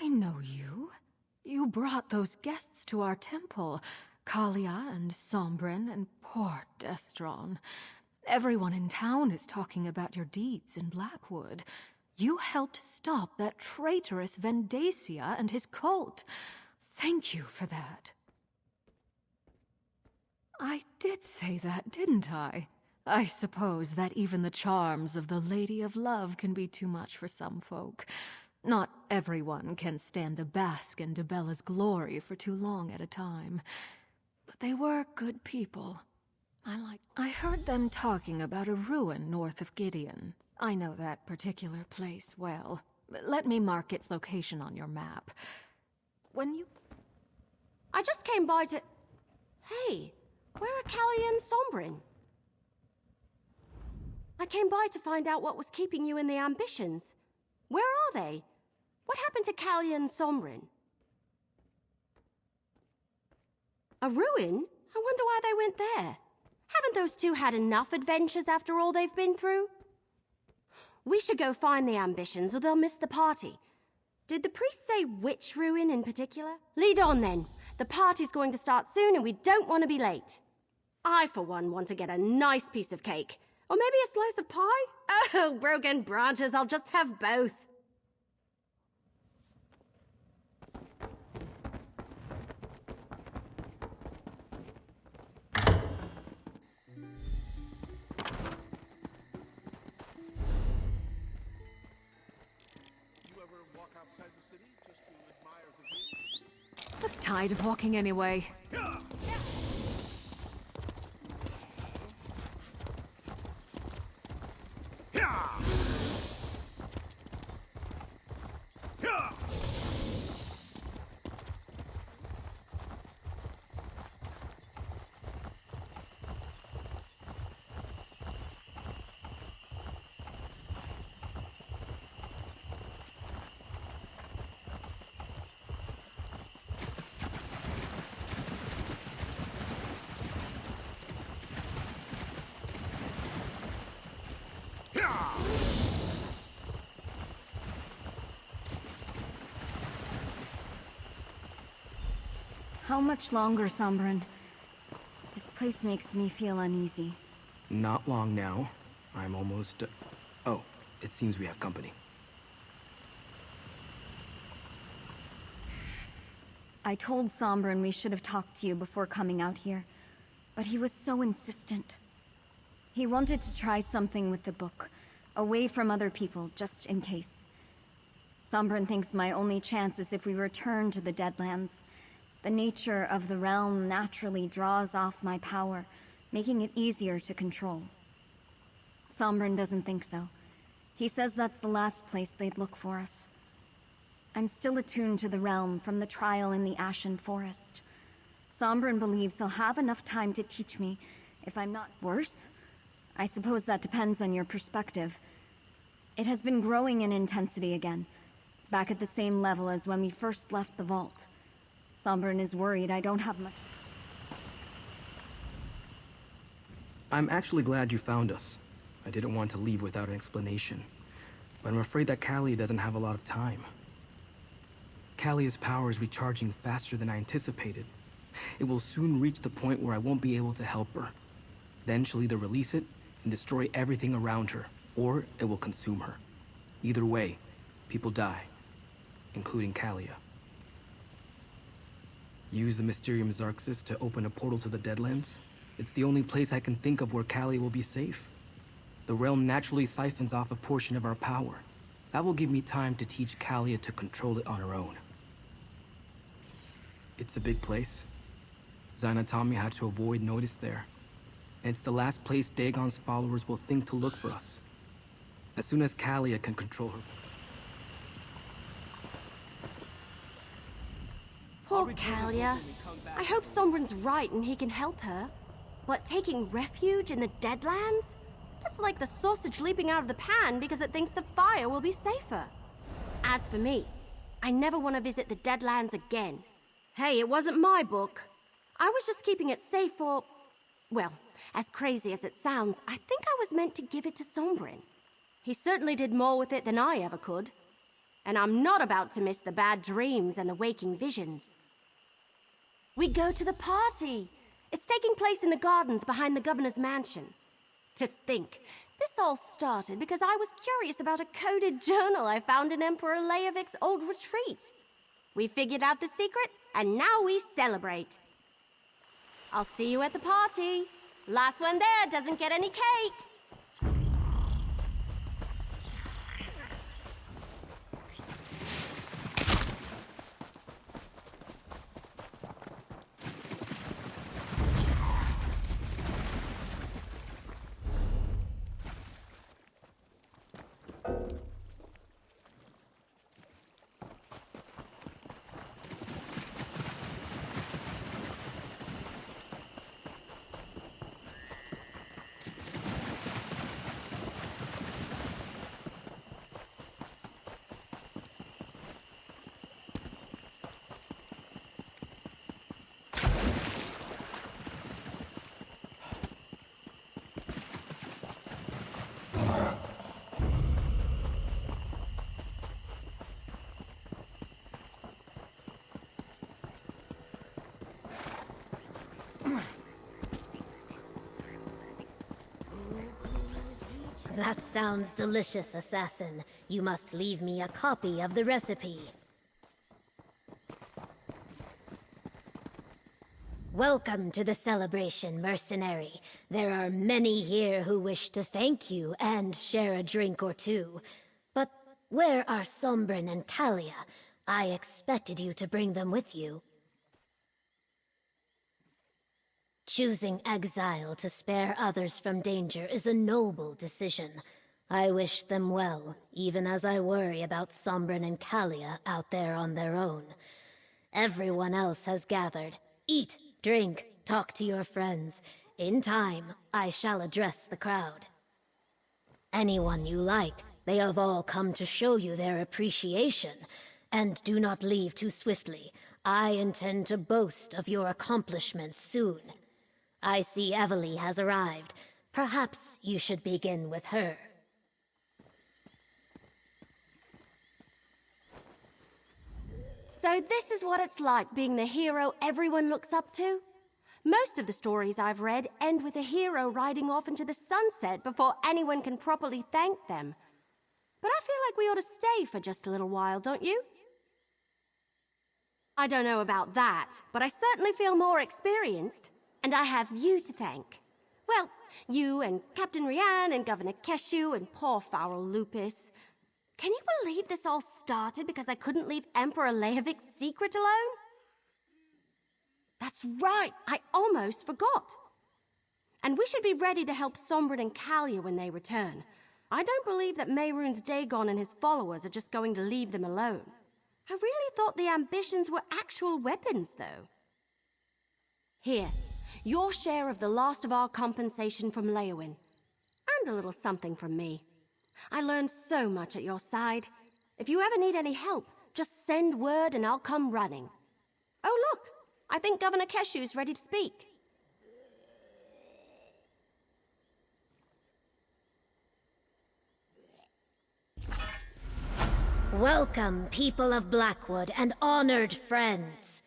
I know you. You brought those guests to our temple. Calia and Sombren and poor Destron. Everyone in town is talking about your deeds in Blackwood. You helped stop that traitorous Vendacia and his cult. Thank you for that. I did say that, didn't I? I suppose that even the charms of the Lady of Love can be too much for some folk. Not everyone can stand to bask in Dibella's glory for too long at a time. But they were good people. I heard them talking about a ruin north of Gideon. I know that particular place well. Let me mark its location on your map. I just came by to... Hey, where are Calia and Sombren? I came by to find out what was keeping you in the ambitions. Where are they? What happened to Calia and Sombren? A ruin? I wonder why they went there. Haven't those two had enough adventures after all they've been through? We should go find the ambitions or they'll miss the party. Did the priest say which ruin in particular? Lead on then. The party's going to start soon and we don't want to be late. I, for one, want to get a nice piece of cake. Or maybe a slice of pie? Oh, broken branches, I'll just have both. I was tired of walking anyway. How much longer, Sombren? This place makes me feel uneasy. Not long now. I'm almost... Oh, it seems we have company. I told Sombren we should have talked to you before coming out here, but he was so insistent. He wanted to try something with the book, away from other people, just in case. Sombren thinks my only chance is if we return to the Deadlands. The nature of the realm naturally draws off my power, making it easier to control. Sombren doesn't think so. He says that's the last place they'd look for us. I'm still attuned to the realm from the trial in the Ashen Forest. Sombren believes he'll have enough time to teach me if I'm not worse. I suppose that depends on your perspective. It has been growing in intensity again, back at the same level as when we first left the vault. Sombren is worried I don't have much... I'm actually glad you found us. I didn't want to leave without an explanation. But I'm afraid that Calia doesn't have a lot of time. Calia's power is recharging faster than I anticipated. It will soon reach the point where I won't be able to help her. Then she'll either release it and destroy everything around her, or it will consume her. Either way, people die, including Calia. Use the Mysterium Xarxis to open a portal to the Deadlands? It's the only place I can think of where Calia will be safe. The realm naturally siphons off a portion of our power. That will give me time to teach Calia to control it on her own. It's a big place. Zaina taught me how to avoid notice there. And it's the last place Dagon's followers will think to look for us. As soon as Calia can control her... Poor Calia. I hope Sombren's right and he can help her. What, taking refuge in the Deadlands? That's like the sausage leaping out of the pan because it thinks the fire will be safer. As for me, I never want to visit the Deadlands again. Hey, it wasn't my book. I was just keeping it safe for... Well, as crazy as it sounds, I think I was meant to give it to Sombren. He certainly did more with it than I ever could. And I'm not about to miss the bad dreams and the waking visions. We go to the party. It's taking place in the gardens behind the governor's mansion. To think, this all started because I was curious about a coded journal I found in Emperor Leyawiin's old retreat. We figured out the secret, and now we celebrate. I'll see you at the party. Last one there doesn't get any cake. That sounds delicious, assassin. You must leave me a copy of the recipe. Welcome to the celebration, mercenary. There are many here who wish to thank you and share a drink or two. But where are Sombren and Calia? I expected you to bring them with you. Choosing exile to spare others from danger is a noble decision. I wish them well, even as I worry about Sombren and Calia out there on their own. Everyone else has gathered. Eat, drink, talk to your friends. In time, I shall address the crowd. Anyone you like, they have all come to show you their appreciation. And do not leave too swiftly. I intend to boast of your accomplishments soon. I see Eveli has arrived. Perhaps you should begin with her. So this is what it's like being the hero everyone looks up to? Most of the stories I've read end with a hero riding off into the sunset before anyone can properly thank them. But I feel like we ought to stay for just a little while, don't you? I don't know about that, but I certainly feel more experienced. And I have you to thank. Well, you and Captain Rian and Governor Keshu and poor Foul Lupus. Can you believe this all started because I couldn't leave Emperor Leyawiin's secret alone? That's right, I almost forgot. And we should be ready to help Sombren and Calia when they return. I don't believe that Mehrunes Dagon and his followers are just going to leave them alone. I really thought the ambitions were actual weapons, though. Here. Your share of the last of our compensation from Leyawiin. And a little something from me. I learned so much at your side. If you ever need any help, just send word and I'll come running. Oh look, I think Governor Keshu's ready to speak. Welcome, people of Blackwood and honored friends.